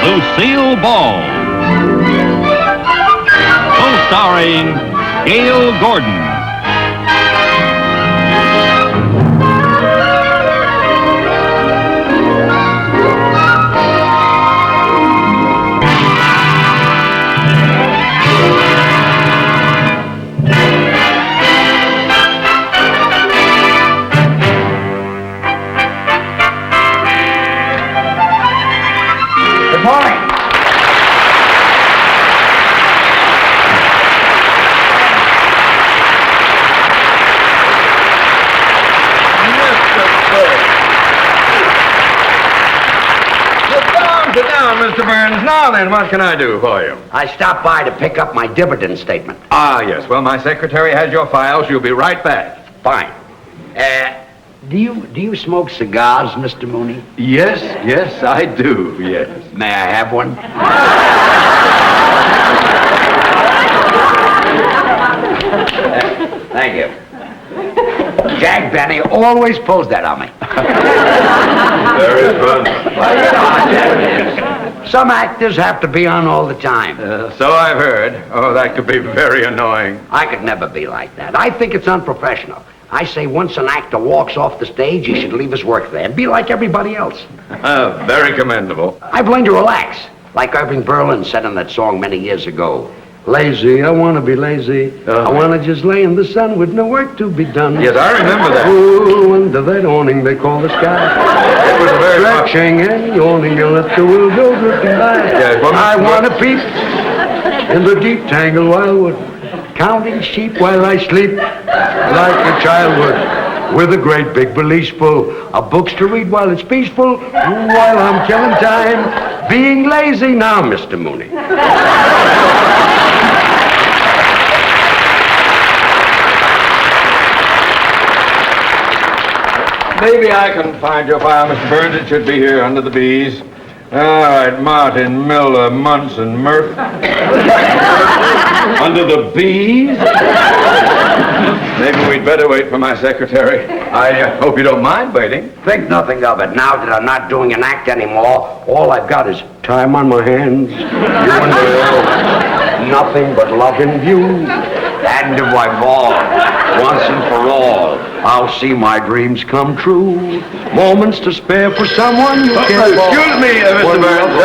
Lucille Ball. Co-starring Gail Gordon. Sit down, Mr. Burns. Now then, what can I do for you? I stopped by to pick up my dividend statement. Ah, yes. Well, my secretary has your file. She'll be right back. Fine. Do you smoke cigars, Mr. Mooney? Yes, I do, yes. May I have one? Thank you. Jack Benny always pulls that on me. Very fun. Well, you know how that is. Some actors have to be on all the time. So I've heard. Oh, that could be very annoying. I could never be like that. I think it's unprofessional. I say once an actor walks off the stage, he should leave his work there and be like everybody else. Very commendable. I've learned to relax, like Irving Berlin said in that song many years ago. Lazy, I want to be lazy. I want to just lay in the sun with no work to be done. Yes, I remember that. Ooh, under that awning they call the sky. It was a very stretching and yawning, and let the world go drifting by. Yes, well, I want to peep in the deep tangled wildwood, counting sheep while I sleep, like a child would, with a great big valise full of books to read while it's peaceful, while I'm killing time, being lazy now, Mr. Mooney. Maybe I can find your file, Mr. Burns. It should be here under the B's. All right, Martin, Miller, Munson, Murphy. Under the B's? Maybe we'd better wait for my secretary. I hope you don't mind waiting. Think nothing of it. Now that I'm not doing an act anymore, all I've got is time on my hands, you and me, nothing but love in view. And if I fall, once and for all, I'll see my dreams come true. Moments to spare for someone you care for. Excuse me, Mr. Burns.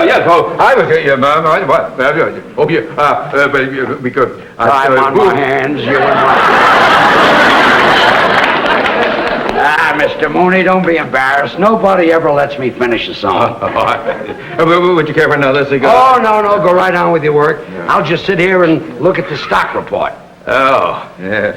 Yes, oh, I was here, ma'am. What? Oh, we could... Time on my hands, you and my... Mr. Mooney, don't be embarrassed. Nobody ever lets me finish a song. Would you care for another cigar? Oh, no, go right on with your work. Yeah. I'll just sit here and look at the stock report. Oh, yes.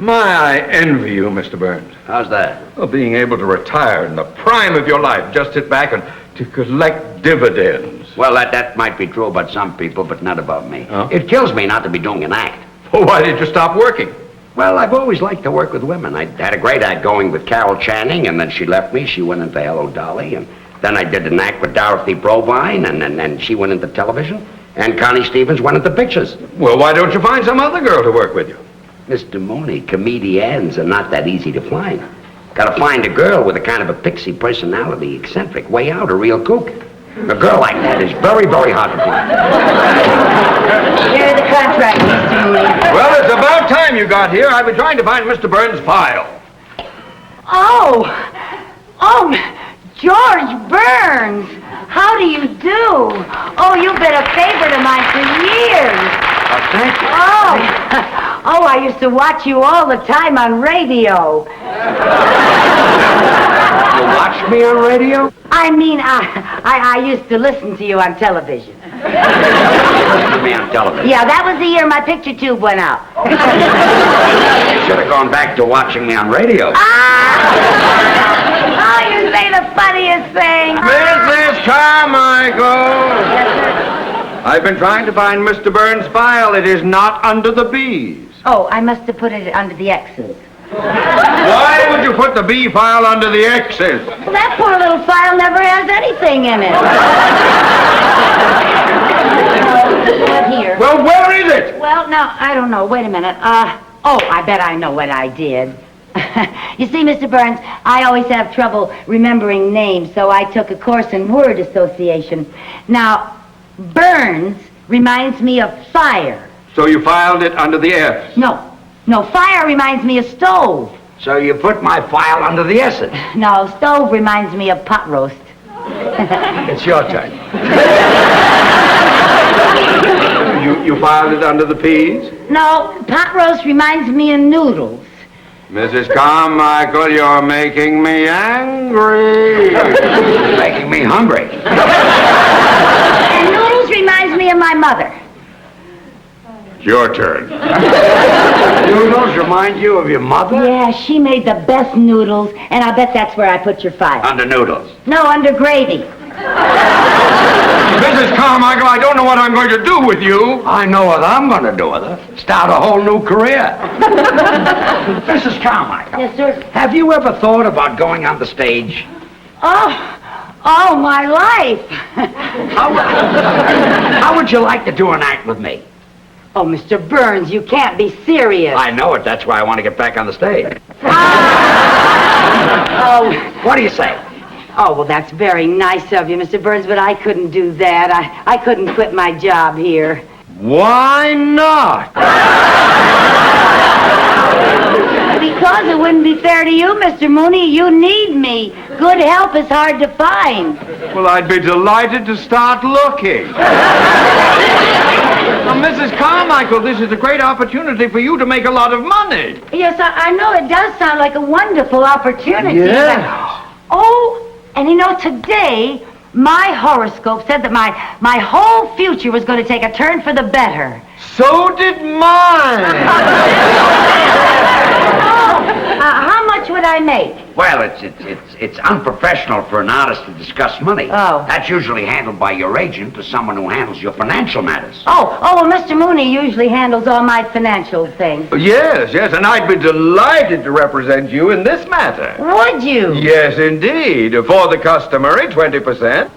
I envy you, Mr. Burns. How's that? Well, being able to retire in the prime of your life, just sit back and to collect dividends. Well, that might be true about some people, but not about me. Oh? It kills me not to be doing an act. Well, why did you stop working? Well, I've always liked to work with women. I had a great act going with Carol Channing, and then she left me. She went into Hello, Dolly, and then I did an act with Dorothy Provine, and then she went into television, and Connie Stevens went into pictures. Well, why don't you find some other girl to work with you? Mr. Mooney, comedians are not that easy to find. Gotta find a girl with a kind of a pixie personality, eccentric, way out, a real kook. A girl like that is very, very hard to find. Here's the contract, Mr. Mooney. Well, it's about time you got here. I've been trying to find Mr. Burns' file. Oh, George Burns. How do you do? Oh, you've been a favorite of mine for years. Thank you. Oh, I used to watch you all the time on radio. You watched me on radio? I mean, I used to listen to you on television. You listened to me on television? Yeah, that was the year my picture tube went out. You should have gone back to watching me on radio. Oh, you say the funniest thing. Mrs. Carmichael! I've been trying to find Mr. Burns' file. It is not under the B's. Oh, I must have put it under the X's. Why would you put the B file under the X's? Well, that poor little file never has anything in it. Here. Well, where is it? Well, no, I don't know. Wait a minute. I bet I know what I did. You see, Mr. Burns, I always have trouble remembering names, so I took a course in word association. Now, Burns reminds me of fire. So you filed it under the F. No, fire reminds me of stove. So you put my file under the S's. No, stove reminds me of pot roast. It's your turn. You filed it under the P's? No, pot roast reminds me of noodles. Mrs. Carmichael, you're making me angry. Making me hungry. And noodles reminds me of my mother. Your turn. Noodles remind you of your mother? Yeah, she made the best noodles, and I bet that's where I put your file. Under noodles. No, under gravy. Mrs. Carmichael, I don't know what I'm going to do with you. I know what I'm going to do with her. Start a whole new career. Mrs. Carmichael. Yes, sir. Have you ever thought about going on the stage? Oh, my life. How would you like to do an act with me? Oh, Mr. Burns, you can't be serious. I know it. That's why I want to get back on the stage. Oh, What do you say? oh, well, that's very nice of you, Mr. Burns, but I couldn't do that. I couldn't quit my job here. Why not? Because it wouldn't be fair to you, Mr. Mooney. You need me. Good help is hard to find. Well, I'd be delighted to start looking. Now, Mrs. Carmichael, this is a great opportunity for you to make a lot of money. Yes, I know it does sound like a wonderful opportunity. Yes. Oh, and you know, today, my horoscope said that my whole future was going to take a turn for the better. So did mine. How much would I make? Well, it's unprofessional for an artist to discuss money. Oh. That's usually handled by your agent or someone who handles your financial matters. Well, Mr. Mooney usually handles all my financial things. Yes, and I'd be delighted to represent you in this matter. Would you? Yes, indeed. For the customary 20%.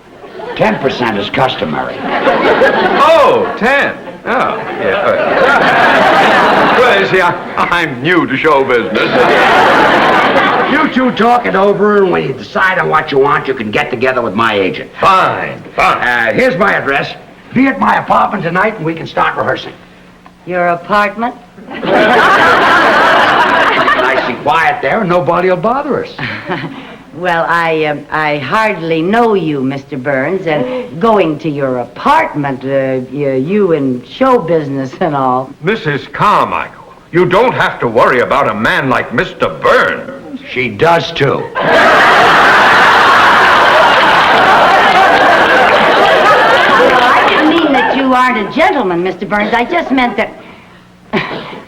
10% is customary. Oh, 10. Oh, yeah. Well, you see, I'm new to show business. You two talk it over, and when you decide on what you want, you can get together with my agent. Fine. Here's my address. Be at my apartment tonight, and we can start rehearsing. Your apartment? Nice and quiet there, and nobody will bother us. Well, I hardly know you, Mr. Burns, and going to your apartment, you in show business and all. Mrs. Carmichael, you don't have to worry about a man like Mr. Burns. She does, too. I didn't mean that you aren't a gentleman, Mr. Burns. I just meant that...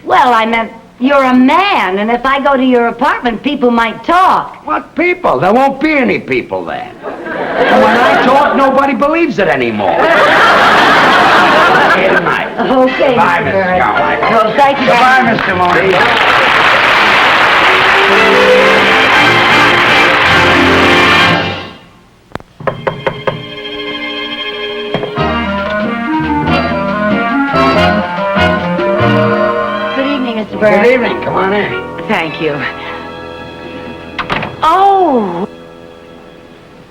Well, I meant you're a man, and if I go to your apartment, people might talk. What people? There won't be any people there. And when I talk, nobody believes it anymore. Good night. Okay, Goodbye, Mr. Mrs. Burns. Carmichael. Well, thank you. Goodbye, Mr. Mooney. Mr. Burns. Good evening. Come on in. Thank you. Oh,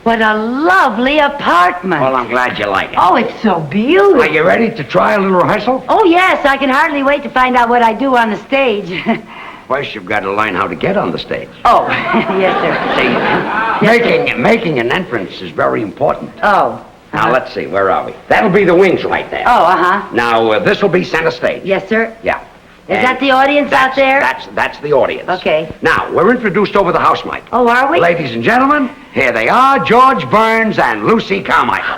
what a lovely apartment. Well, I'm glad you like it. Oh, it's so beautiful. Are you ready to try a little rehearsal? Oh, yes. I can hardly wait to find out what I do on the stage. First, you've got to learn how to get on the stage. Oh, yes, sir. See, making an entrance is very important. Oh. Now, let's see. Where are we? That'll be the wings right there. Oh, uh-huh. Now, this will be center stage. Yes, sir. Yeah. Is that the audience out there? That's the audience. Okay. Now, we're introduced over the house mic. Oh, are we? Ladies and gentlemen, here they are, George Burns and Lucy Carmichael.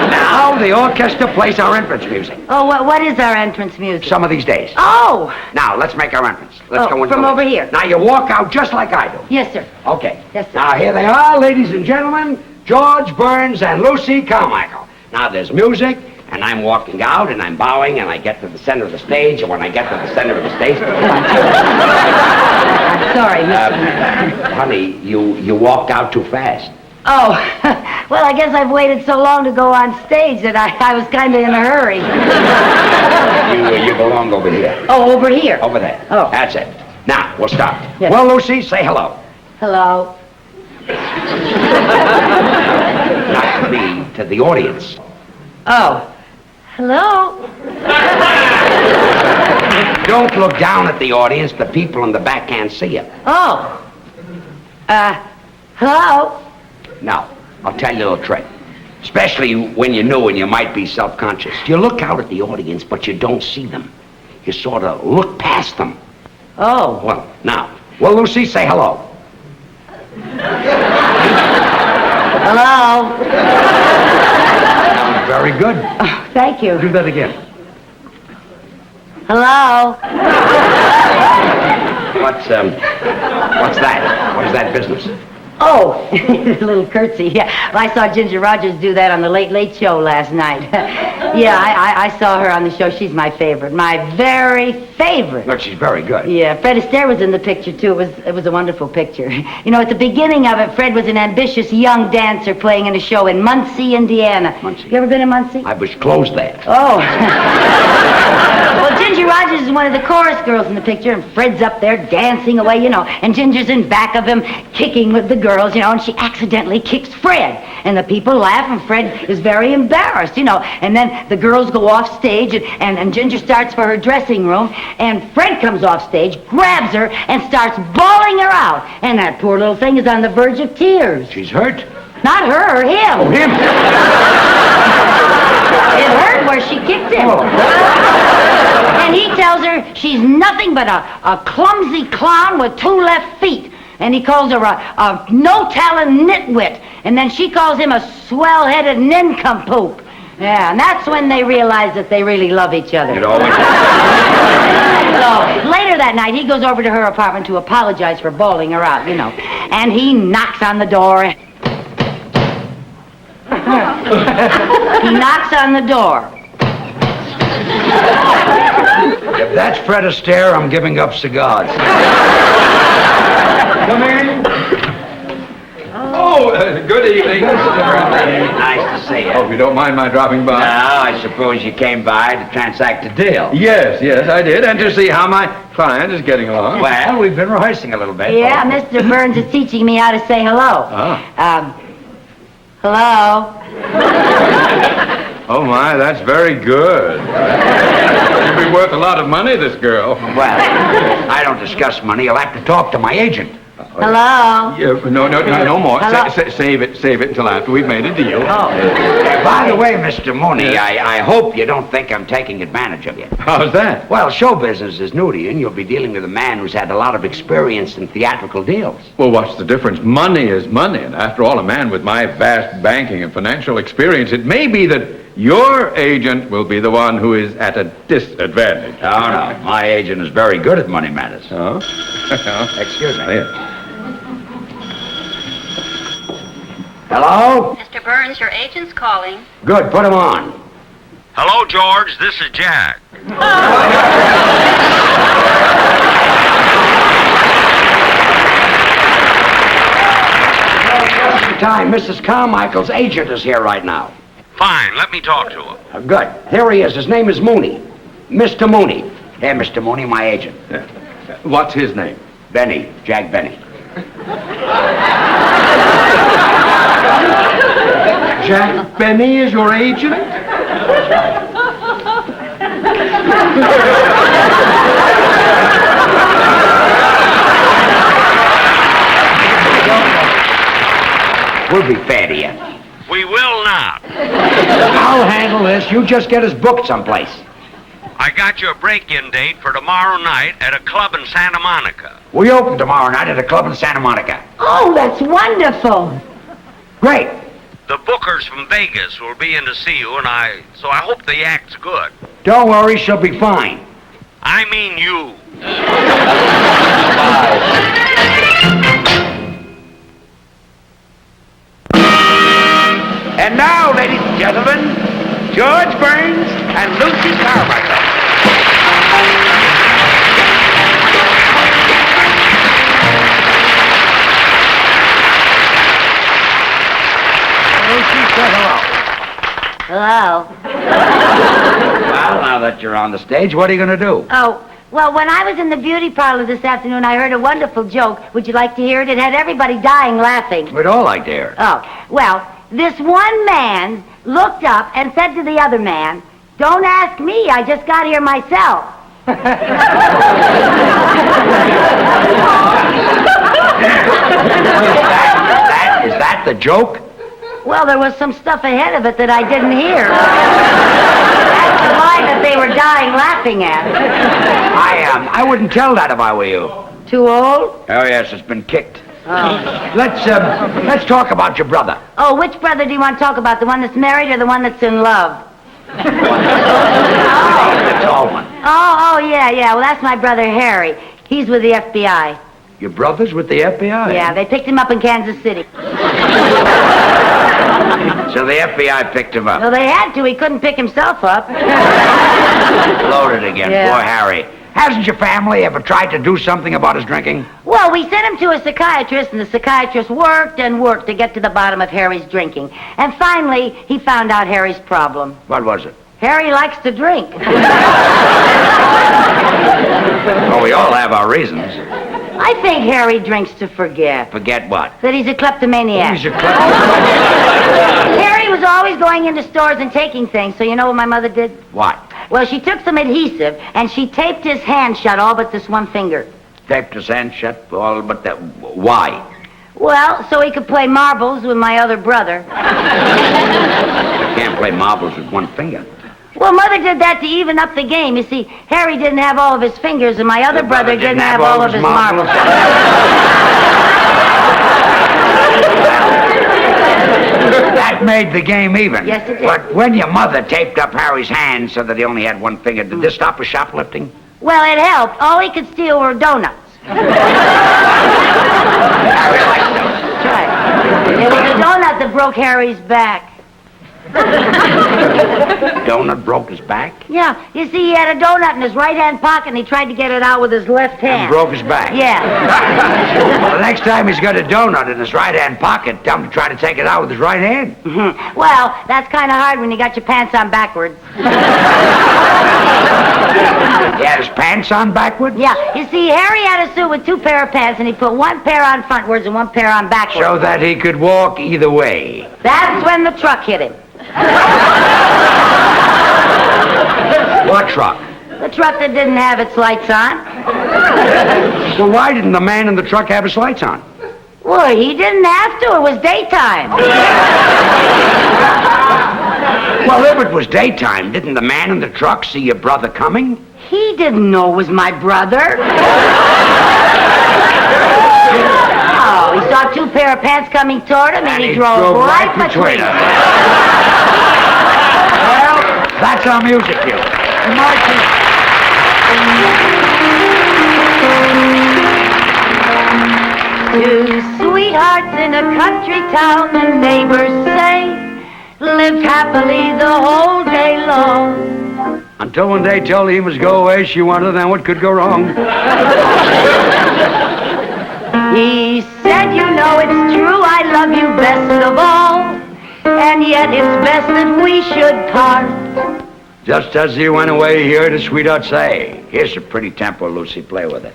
Now, the orchestra plays our entrance music. Oh, what is our entrance music? Some of these days. Oh! Now, let's make our entrance. Let's go into from the- over here. Now, you walk out just like I do. Yes, sir. Okay. Yes, sir. Now, here they are, ladies and gentlemen, George Burns and Lucy Carmichael. Now, there's music, and I'm walking out, and I'm bowing, and I get to the center of the stage, and when I get to the center of the stage... I'm sorry, Mr. Honey, you walked out too fast. Oh, well, I guess I've waited so long to go on stage that I was kind of in a hurry. You belong over here. Oh, over here? Over there. Oh. That's it. Now, we'll stop. Yes. Well, Lucy, say hello. Hello. Not to me, to the audience. Oh. Hello. Don't look down at the audience. The people in the back can't see you. Oh. Hello. Now, I'll tell you a little trick. Especially when you're new and you might be self-conscious. You look out at the audience, but you don't see them. You sort of look past them. Oh. Well, now, well, Lucy, say hello. Hello. Very good. Oh, thank you. Do that again. Hello. What's that? What is that business? Oh, a little curtsy. Yeah, well, I saw Ginger Rogers do that on the Late Late Show last night. Yeah, I saw her on the show. She's my favorite. My very favorite. Look, she's very good. Yeah, Fred Astaire was in the picture, too. It was a wonderful picture. You know, at the beginning of it, Fred was an ambitious young dancer playing in a show in Muncie, Indiana. Muncie. You ever been in Muncie? I was closed there. Oh. Well, Ginger Rogers is one of the chorus girls in the picture, and Fred's up there dancing away, you know, and Ginger's in back of him kicking with the girls, you know, and she accidentally kicks Fred. And the people laugh, and Fred is very embarrassed, you know. And then the girls go off stage, and Ginger starts for her dressing room, and Fred comes off stage, grabs her, and starts bawling her out. And that poor little thing is on the verge of tears. She's hurt? Not her, him. Oh, him? It hurt where she kicked him. Oh. And he tells her she's nothing but a clumsy clown with 2 left feet. And he calls her a no-talent nitwit. And then she calls him a swell-headed nincompoop. Yeah, and that's when they realize that they really love each other. It always So later that night, he goes over to her apartment to apologize for bawling her out, you know. And he knocks on the door. He knocks on the door. If that's Fred Astaire, I'm giving up cigars. Come in. Oh, good evening. Nice to see you. Hope you don't mind my dropping by. Now, I suppose you came by to transact a deal. Yes, I did, and to see how my client is getting along. Well, we've been rehearsing a little bit. Yeah, Mr. Burns is teaching me how to say hello. Hello. Oh, my, that's very good. She'll be worth a lot of money, this girl. Well, I don't discuss money. You'll have to talk to my agent. Hello. Yeah, no more. Hello? Save it until after we've made a deal. By the way, Mr. Mooney, I hope you don't think I'm taking advantage of you. How's that? Well, show business is new to you, and you'll be dealing with a man who's had a lot of experience in theatrical deals. Well, what's the difference? Money is money, and after all, a man with my vast banking and financial experience, it may be that your agent will be the one who is at a disadvantage. Oh, no. My agent is very good at money matters. Oh? Excuse me. Yes. Hello? Mr. Burns, your agent's calling. Good, put him on. Hello, George. This is Jack. Just in time. Mrs. Carmichael's agent is here right now. Fine. Let me talk to him. Good. Here he is. His name is Mooney. Mr. Mooney. Here, Mr. Mooney, my agent. What's his name? Benny. Jack Benny. Jack Benny is your agent? We'll be fair to you. We will not. I'll handle this. You just get us booked someplace. I got you a break-in date for tomorrow night at a club in Santa Monica. We open tomorrow night at a club in Santa Monica. Oh, that's wonderful. Great. The bookers from Vegas will be in to see you, so I hope the act's good. Don't worry, she'll be fine. I mean you. And now, ladies and gentlemen, George Burns and Lucy Carmichael. Lucy, say hello. Hello. Well, now that you're on the stage, what are you going to do? Oh, Well, when I was in the beauty parlor this afternoon, I heard a wonderful joke. Would you like to hear it? It had everybody dying laughing. We'd all like to hear it. Oh, well, this one man looked up and said to the other man, "Don't ask me, I just got here myself." Is that the joke? Well, there was some stuff ahead of it that I didn't hear. That's the line that they were dying laughing at. I wouldn't tell that if I were you. Too old? Oh, yes, it's been kicked. Oh. Let's talk about your brother. Oh, which brother do you want to talk about? The one that's married or the one that's in love? The tall one. Oh, yeah. Well, that's my brother Harry. He's with the FBI. Your brother's with the FBI? Yeah, they picked him up in Kansas City. So the FBI picked him up. Well, they had to. He couldn't pick himself up. Loaded again. Yeah. Poor Harry. Hasn't your family ever tried to do something about his drinking? Well, we sent him to a psychiatrist, and the psychiatrist worked and worked to get to the bottom of Harry's drinking. And finally, he found out Harry's problem. What was it? Harry likes to drink. Well, we all have our reasons. I think Harry drinks to forget. Forget what? That he's a kleptomaniac. He's a kleptomaniac. Harry was always going into stores and taking things, so you know what my mother did? What? Well, she took some adhesive, and she taped his hand shut all but this one finger. Taped his hand shut all but that. Why? Well, so he could play marbles with my other brother. You can't play marbles with one finger. Well, Mother did that to even up the game. You see, Harry didn't have all of his fingers, and my other brother didn't have all of his marbles. That made the game even. Yes, it did. But when your mother taped up Harry's hand so that he only had one finger, did this stop his shoplifting? Well, it helped. All he could steal were donuts. Harry likes those. That's right. It was a donut that broke Harry's back. Donut broke his back? Yeah, you see, he had a donut in his right-hand pocket, and he tried to get it out with his left hand. And broke his back? Yeah. Well, the next time he's got a donut in his right-hand pocket, tell him to try to take it out with his right hand. Well, that's kind of hard when you got your pants on backwards. He had his pants on backward? Yeah, you see, Harry had a suit with two pair of pants, and he put one pair on frontwards and one pair on backwards. So that he could walk either way. That's when the truck hit him. What truck? The truck that didn't have its lights on. Well, why didn't the man in the truck have his lights on? Well, he didn't have to. It was daytime. Well, if it was daytime, didn't the man in the truck see your brother coming? He didn't know it was my brother. Oh, he saw two pair of pants coming toward him, and he drove right between them. Well, that's our music cue. Two sweethearts in a country town, the neighbors say, lived happily the whole day long. Until one day told he must go away, she wondered then what could go wrong. He said, you know it's true, I love you best of all, and yet it's best that we should part. Just as he went away, he heard his sweetheart say, here's a pretty tempo, Lucy, play with it.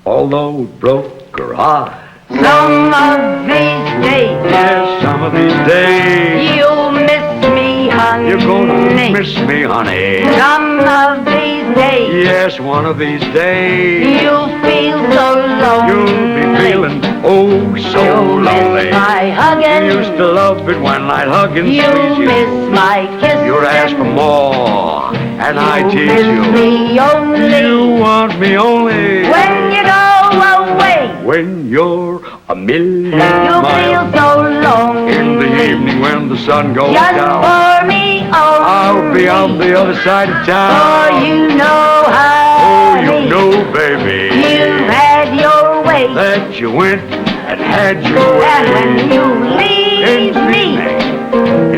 Although it broke her heart. Some of these days, Yes, some of these days, you'll miss me, honey. you're gonna miss me, honey. Some of these days, Yes, one of these days, you'll feel so lonely. you'll be feeling oh so You'll lonely. miss my hugging. You used to love it when I'd hug and You'll squeeze you. miss my kisses. You'd ask for more, and I You'll tease miss you. me only You want me only when you go away. when you're a million You'll feel miles. so lonely. In the evening when the sun goes Just down, for me only. I'll be on the other side of For town. you know, Oh, honey, you know, baby, you've had your way. that you went and had your way. And when you leave me,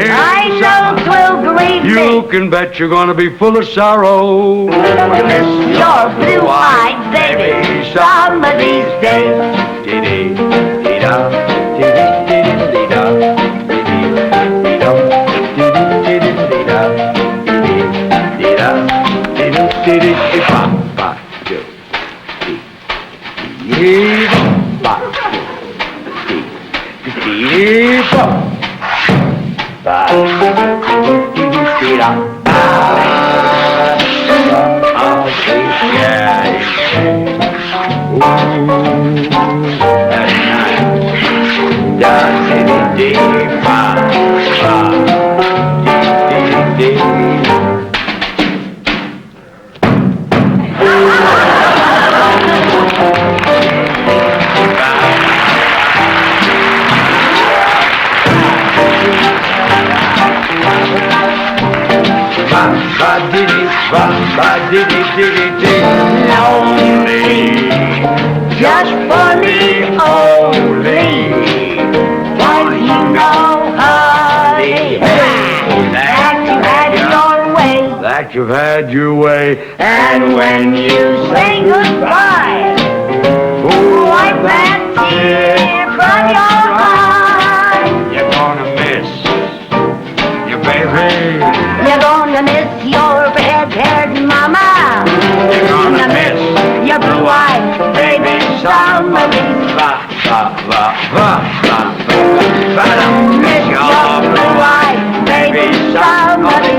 I know 'twill grieve You me. can bet you're gonna be full of sorrow. Your blue-eyed baby, some of these days. Dee-dee, dee-da, dee-dee, dee-dee, dee-da, dee-dee, dee-dum, dee-dee, dee-dee, dee-da, dee-dee, dee-da, dee-doo, dee-dee, dee-pop. Lonely, just for me only. Don't you know, honey, that you had your way. That you've had your way. And when you say goodbye, wipe that tear from your eye. You're gonna miss your baby. You're gonna miss your red-haired mama. You're gonna miss your blue-eyed baby somebody. Miss your blue-eyed baby somebody.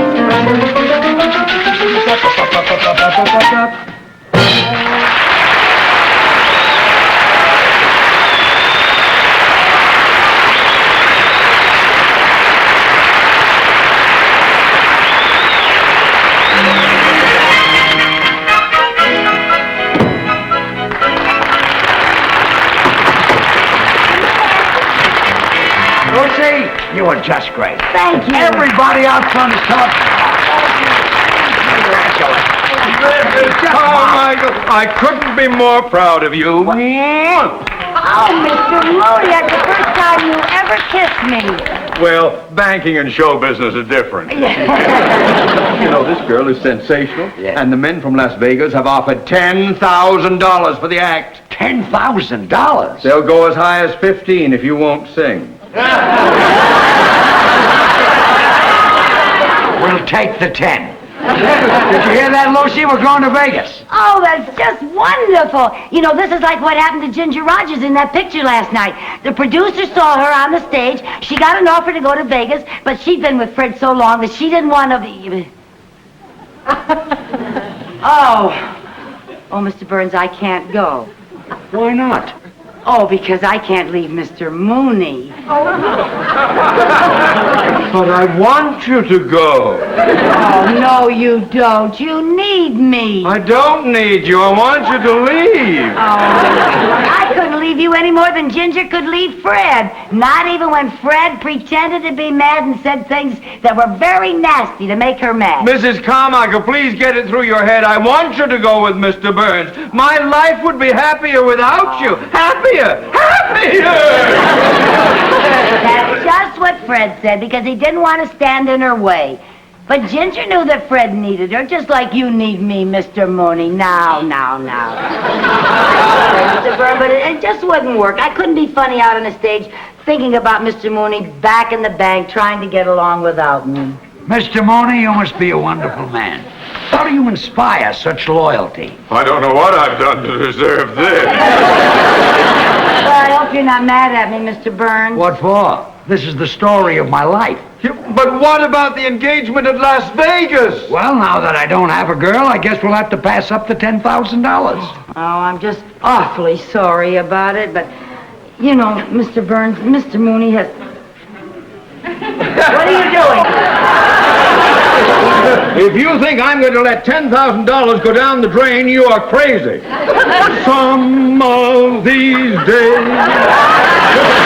Lucy, you were just great. Thank you. Everybody out front is talking. Oh, Michael, I couldn't be more proud of you. Oh, Mr. Mooney, that's the first time you ever kissed me. Well, banking and show business are different. You know, this girl is sensational, and the men from Las Vegas have offered $10,000 for the act. $10,000? They'll go as high as 15 if you won't sing. We'll take the 10. Did you hear that, Lucy? We're going to Vegas. Oh, that's just wonderful. You know, this is like what happened to Ginger Rogers in that picture last night. The producer saw her on the stage. She got an offer to go to Vegas, but she'd been with Fred so long that she didn't want to... Oh, Mr. Burns, I can't go. Why not? Oh, because I can't leave Mr. Mooney. But I want you to go. Oh, no, you don't. You need me. I don't need you. I want you to leave. Oh, I couldn't leave you any more than Ginger could leave Fred. Not even when Fred pretended to be mad and said things that were very nasty to make her mad. Mrs. Carmichael, please get it through your head. I want you to go with Mr. Burns. My life would be happier without you. Happier! That's just what Fred said, because he didn't want to stand in her way. But Ginger knew that Fred needed her, just like you need me, Mr. Mooney. Now. Mr. Burns, but it just wouldn't work. I couldn't be funny out on the stage thinking about Mr. Mooney back in the bank trying to get along without me. Mr. Mooney, you must be a wonderful man. How do you inspire such loyalty? I don't know what I've done to deserve this. Well, I hope you're not mad at me, Mr. Burns. What for? This is the story of my life. But what about the engagement at Las Vegas? Well, now that I don't have a girl, I guess we'll have to pass up the $10,000. Oh, I'm just awfully sorry about it, but, you know, Mr. Burns, Mr. Mooney has... What are you doing? If you think I'm going to let $10,000 go down the drain, you are crazy. Some of these days...